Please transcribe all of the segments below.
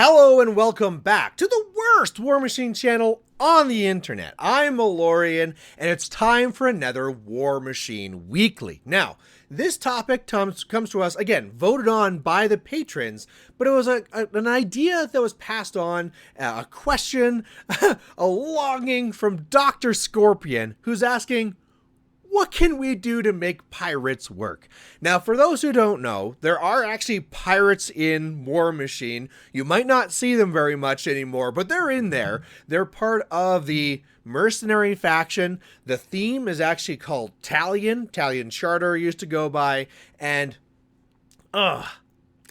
Hello and welcome back to the worst Warmachine channel on the internet. I'm Malorian and it's time for another Warmachine Weekly. Now, this topic comes to us, again, voted on by the patrons, but it was an idea that was passed on, a question, a longing from DrSkorpion, who's asking, what can we do to make pirates work? Now, for those who don't know, there are actually pirates in Warmachine. You might not see them very much anymore, but they're in there. They're part of the mercenary faction. The theme is actually called Talion. Talion Charter used to go by, and it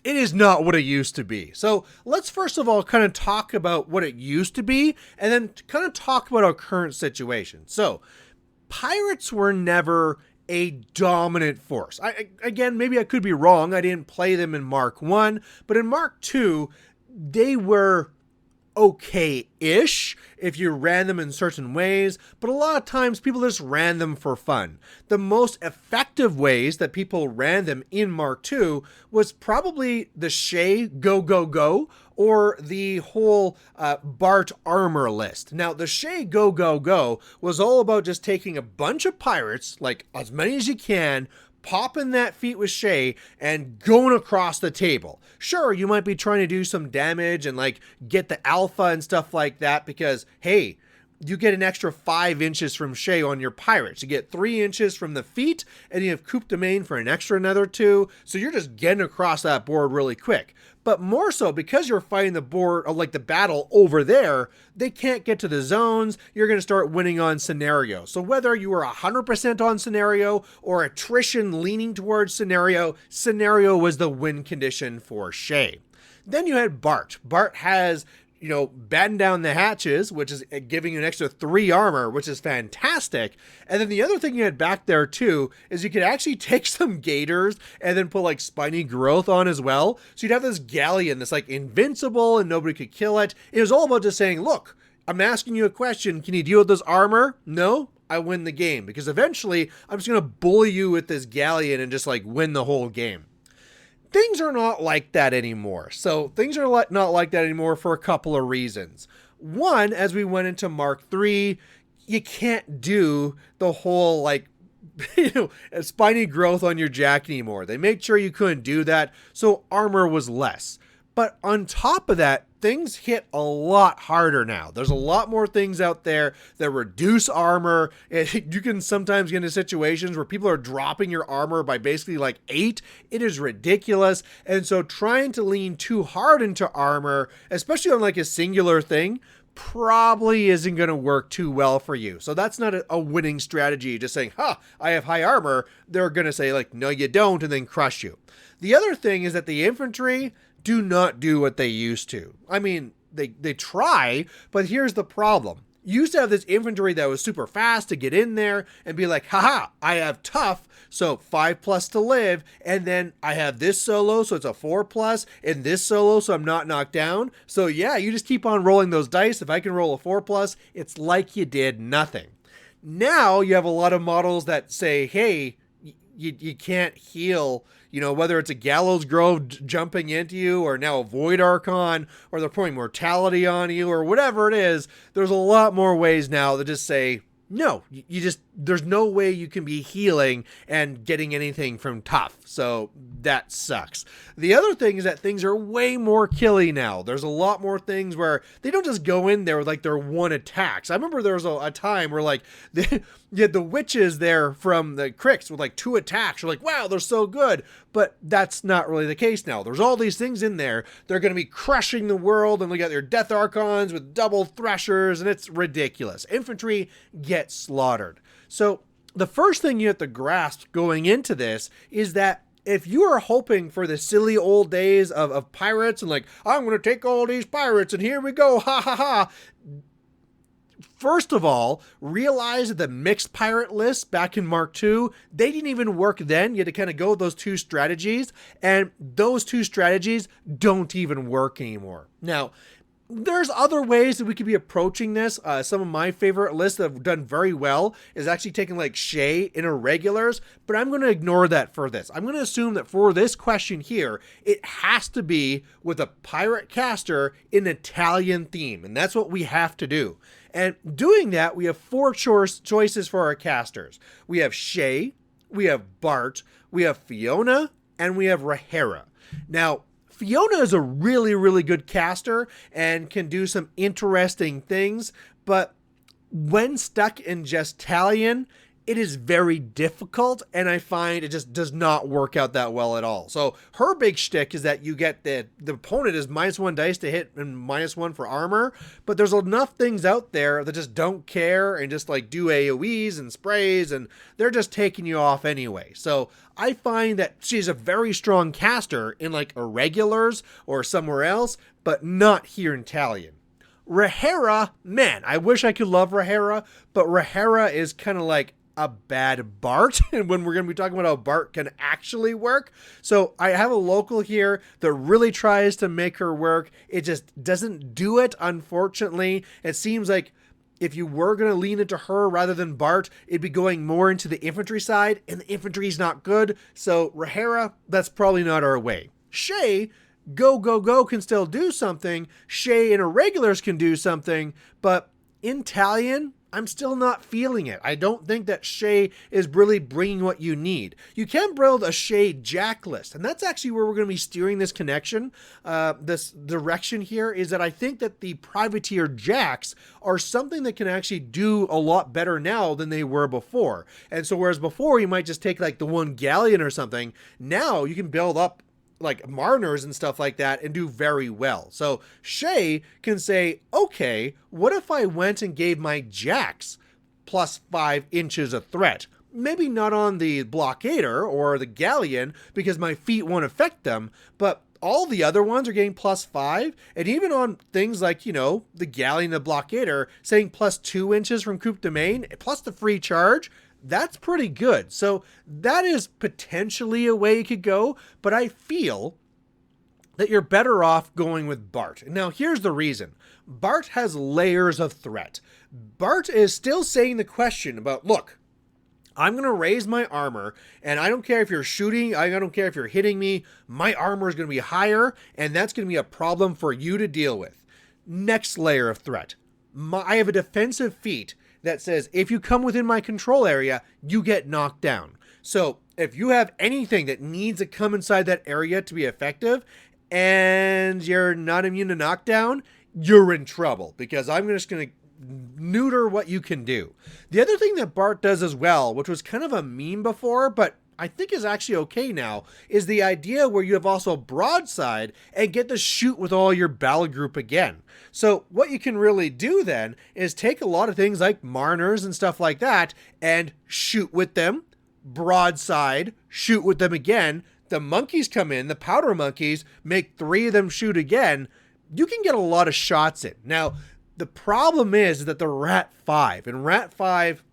is not what it used to be. So let's first of all kind of talk about what it used to be, and then kind of talk about our current situation. So pirates were never a dominant force. Again, maybe I could be wrong. I didn't play them in Mark 1, but in Mark 2, they were okay-ish if you ran them in certain ways, but a lot of times people just ran them for fun. The most effective ways that people ran them in Mark 2 was probably the Shay Go Go Go or the whole Bart armor list. Now, the Shay Go Go Go was all about just taking a bunch of pirates, like as many as you can, popping that feat with Shay and going across the table. Sure, you might be trying to do some damage and like get the alpha and stuff like that because, hey, you get an extra 5 inches from Shay on your pirates. You get 3 inches from the feet, and you have Coup de Main for an extra another 2. So you're just getting across that board really quick. But more so, because you're fighting the board, or like the battle over there, they can't get to the zones. You're going to start winning on scenario. So whether you were 100% on scenario or attrition leaning towards scenario, scenario was the win condition for Shay. Then you had Bart. Bart has, batten down the hatches, which is giving you an extra 3 armor, which is fantastic. And then the other thing you had back there too, is you could actually take some gators and then put like spiny growth on as well. So you'd have this galleon that's like invincible and nobody could kill it. It was all about just saying, look, I'm asking you a question. Can you deal with this armor? No? I win the game, because eventually I'm just going to bully you with this galleon and just like win the whole game. Things are not like that anymore. So things are not like that anymore for a couple of reasons. One, as we went into Mark 3, you can't do the whole like, spiny growth on your jack anymore. They made sure you couldn't do that, so armor was less. But on top of that, things hit a lot harder now. There's a lot more things out there that reduce armor. You can sometimes get into situations where people are dropping your armor by basically like 8. It is ridiculous. And so trying to lean too hard into armor, especially on like a singular thing, probably isn't going to work too well for you. So that's not a winning strategy. Just saying, I have high armor. They're going to say like, no, you don't, and then crush you. The other thing is that the infantry do not do what they used to. I mean, they try, but here's the problem. You used to have this infantry that was super fast to get in there and be like, haha, I have tough, so 5+ to live, and then I have this solo, so it's a 4+, and this solo, so I'm not knocked down. So yeah, you just keep on rolling those dice. If I can roll a 4+, it's like you did nothing. Now you have a lot of models that say, hey, you can't heal, whether it's a Gallows Grove jumping into you, or now a Void Archon, or they're pouring mortality on you, or whatever it is. There's a lot more ways now that just say, no, there's no way you can be healing and getting anything from tough. So that sucks. The other thing is that things are way more killy now. There's a lot more things where they don't just go in there with like their one attacks. I remember there was a time where like you had the witches there from the Cricks with like 2 attacks. You're like, wow, they're so good. But that's not really the case now. There's all these things in there. They're going to be crushing the world, and we got your Death Archons with double Threshers, and it's ridiculous. Infantry get slaughtered. So the first thing you have to grasp going into this is that if you are hoping for the silly old days of pirates and like, I'm going to take all these pirates and here we go, ha ha ha. First of all, realize that the mixed pirate list back in Mark 2, they didn't even work then. You had to kind of go with those 2 strategies, and those 2 strategies don't even work anymore. Now, There's other ways that we could be approaching this. Some of my favorite lists that have done very well is actually taking like Shay in irregulars, but I'm going to ignore that for this. I'm going to assume that for this question here, it has to be with a pirate caster in Italian theme, and that's what we have to do. And doing that, we have four choices for our casters. We have Shay, we have Bart, we have Fiona, and we have Rahera. Now, Fiona is a really, really good caster and can do some interesting things, but when stuck in Gestalion, it is very difficult, and I find it just does not work out that well at all. So her big shtick is that you get the opponent is -1 dice to hit and -1 for armor, but there's enough things out there that just don't care and just like do AoEs and sprays, and they're just taking you off anyway. So I find that she's a very strong caster in like irregulars or somewhere else, but not here in Italian. Rahera, man, I wish I could love Rahera, but Rahera is kind of like a bad Bart, and when we're going to be talking about how Bart can actually work. So I have a local here that really tries to make her work. It just doesn't do it, unfortunately. It seems like if you were going to lean into her rather than Bart, it'd be going more into the infantry side, and the infantry is not good. So Rahera, that's probably not our way. Shay, go can still do something. Shay in irregulars can do something, but in Italian, I'm still not feeling it. I don't think that Shay is really bringing what you need. You can build a Shay Jack list, and that's actually where we're going to be steering this connection, this direction here, is that I think that the privateer Jacks are something that can actually do a lot better now than they were before. And so whereas before you might just take like the one galleon or something, now you can build up like mariners and stuff like that and do very well. So Shay can say, okay, what if I went and gave my Jacks +5 inches of threat? Maybe not on the blockader or the galleon because my feet won't affect them, but all the other ones are getting +5, and even on things like, you know, the galleon, the blockader, saying +2 inches from coup de main, plus the free charge, that's pretty good. So that is potentially a way you could go, but I feel that you're better off going with Bart. Now, here's the reason. Bart has layers of threat. Bart is still saying the question about, look, I'm going to raise my armor, and I don't care if you're shooting, I don't care if you're hitting me, my armor is going to be higher, and that's going to be a problem for you to deal with. Next layer of threat. I have a defensive feat that says, if you come within my control area, you get knocked down. So if you have anything that needs to come inside that area to be effective, and you're not immune to knockdown, you're in trouble, because I'm just going to neuter what you can do. The other thing that Bart does as well, which was kind of a meme before, but I think is actually okay now, is the idea where you have also broadside and get to shoot with all your battle group again. So what you can really do then is take a lot of things like mariners and stuff like that and shoot with them, broadside, shoot with them again. The monkeys come in, the powder monkeys, make 3 of them shoot again. You can get a lot of shots in. Now, the problem is that the Rat 5, and Rat 5,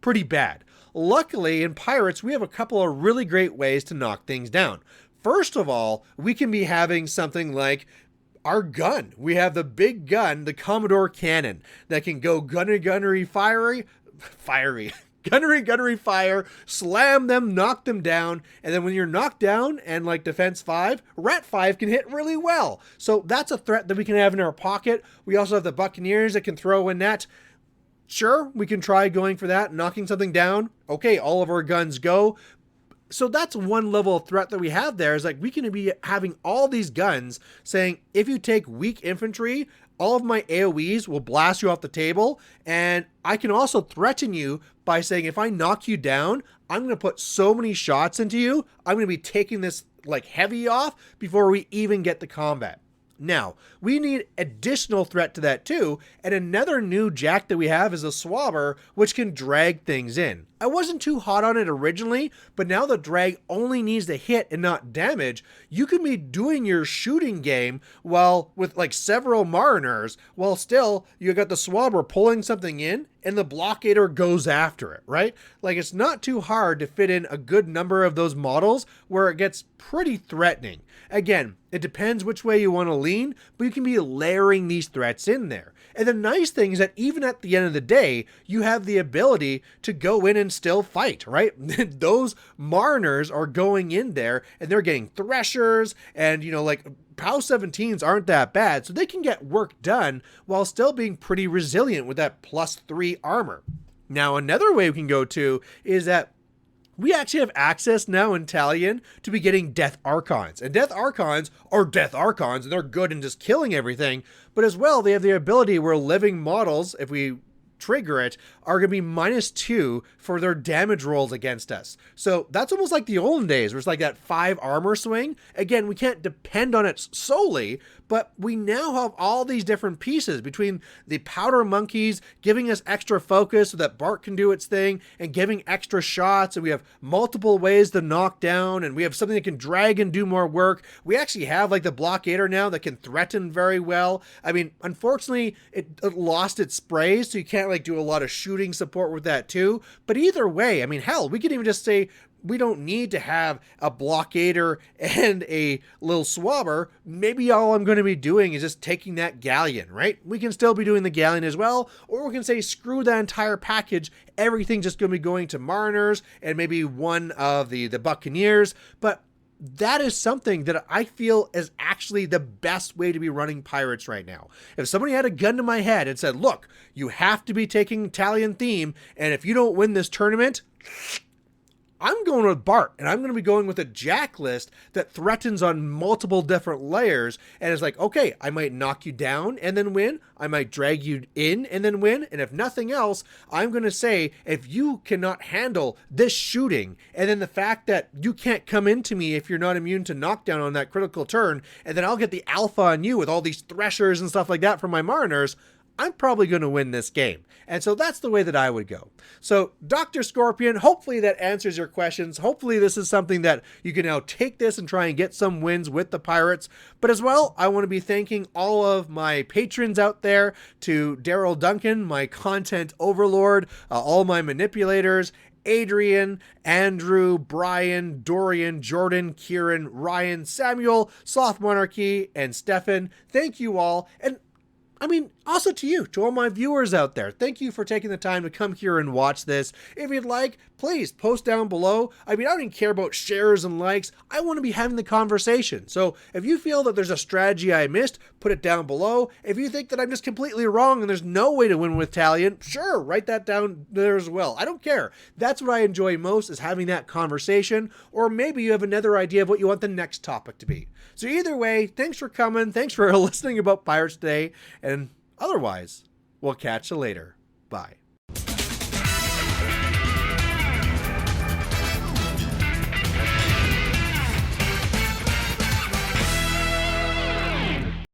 pretty bad. Luckily, in Pirates, we have a couple of really great ways to knock things down. First of all, we can be having something like our gun. We have the big gun, the Commodore cannon, that can go gunnery, fire, gunnery, fire, slam them, knock them down, and then when you're knocked down and like defense 5, Rat 5 can hit really well. So that's a threat that we can have in our pocket. We also have the Buccaneers that can throw in that. Sure, we can try going for that, knocking something down. Okay, all of our guns go. So that's one level of threat that we have there, is like we can be having all these guns saying, if you take weak infantry, all of my AoEs will blast you off the table. And I can also threaten you by saying, if I knock you down, I'm going to put so many shots into you, I'm going to be taking this like heavy off before we even get to combat. Now, we need additional threat to that too, and another new jack that we have is a Swabber, which can drag things in. I wasn't too hot on it originally, but now the drag only needs to hit and not damage. You can be doing your shooting game while with like several mariners, while still you got the Swabber pulling something in and the blockader goes after it, right? Like, it's not too hard to fit in a good number of those models where it gets pretty threatening. Again, it depends which way you want to lean, but you can be layering these threats in there. And the nice thing is that even at the end of the day, you have the ability to go in and still fight, right? Those Mariners are going in there and they're getting Threshers, and, you know, like, POW 17s aren't that bad, so they can get work done while still being pretty resilient with that +3 armor. Now, another way we can go to is that we actually have access now in Talion to be getting Death Archons. And Death Archons are Death Archons, and they're good in just killing everything. But as well, they have the ability where living models, if we trigger it, are going to be -2 for their damage rolls against us. So that's almost like the olden days, where it's like that 5 armor swing. Again, we can't depend on it solely, but we now have all these different pieces between the powder monkeys giving us extra focus so that Bart can do its thing, and giving extra shots, and we have multiple ways to knock down, and we have something that can drag and do more work. We actually have like the blockader now that can threaten very well. I mean, unfortunately, it lost its sprays, so you can't like do a lot of shooting support with that too. But either way, I mean, hell, we could even just say we don't need to have a blockader and a little swabber. Maybe all I'm going to be doing is just taking that galleon, right? We can still be doing the galleon as well, or we can say screw that entire package. Everything's just going to be going to Mariners and maybe one of the Buccaneers. But that is something that I feel is actually the best way to be running pirates right now. If somebody had a gun to my head and said, look, you have to be taking Talion theme, and if you don't win this tournament, I'm going with Bart, and I'm going to be going with a Jack list that threatens on multiple different layers, and it's like, okay, I might knock you down and then win, I might drag you in and then win, and if nothing else, I'm going to say, if you cannot handle this shooting, and then the fact that you can't come into me if you're not immune to knockdown on that critical turn, and then I'll get the alpha on you with all these Threshers and stuff like that from my Mariners, I'm probably going to win this game. And so that's the way that I would go. So DrSkorpion, hopefully that answers your questions. Hopefully this is something that you can now take this and try and get some wins with the Pirates. But as well, I want to be thanking all of my patrons out there, to Darrell Duncan, my content overlord, all my manipulators, Adrian, Andrew, Brian, Dorian, Jordan, Kieran, Ryan, Samuel, Soft Monarchy, and Stefan. Thank you all. And I mean, also to you, to all my viewers out there, thank you for taking the time to come here and watch this. If you'd like, please post down below. I mean, I don't even care about shares and likes. I want to be having the conversation. So if you feel that there's a strategy I missed, put it down below. If you think that I'm just completely wrong and there's no way to win with Talion, sure, write that down there as well. I don't care. That's what I enjoy most, is having that conversation. Or maybe you have another idea of what you want the next topic to be. So either way, thanks for coming. Thanks for listening about Pirates today. And otherwise, we'll catch you later. Bye.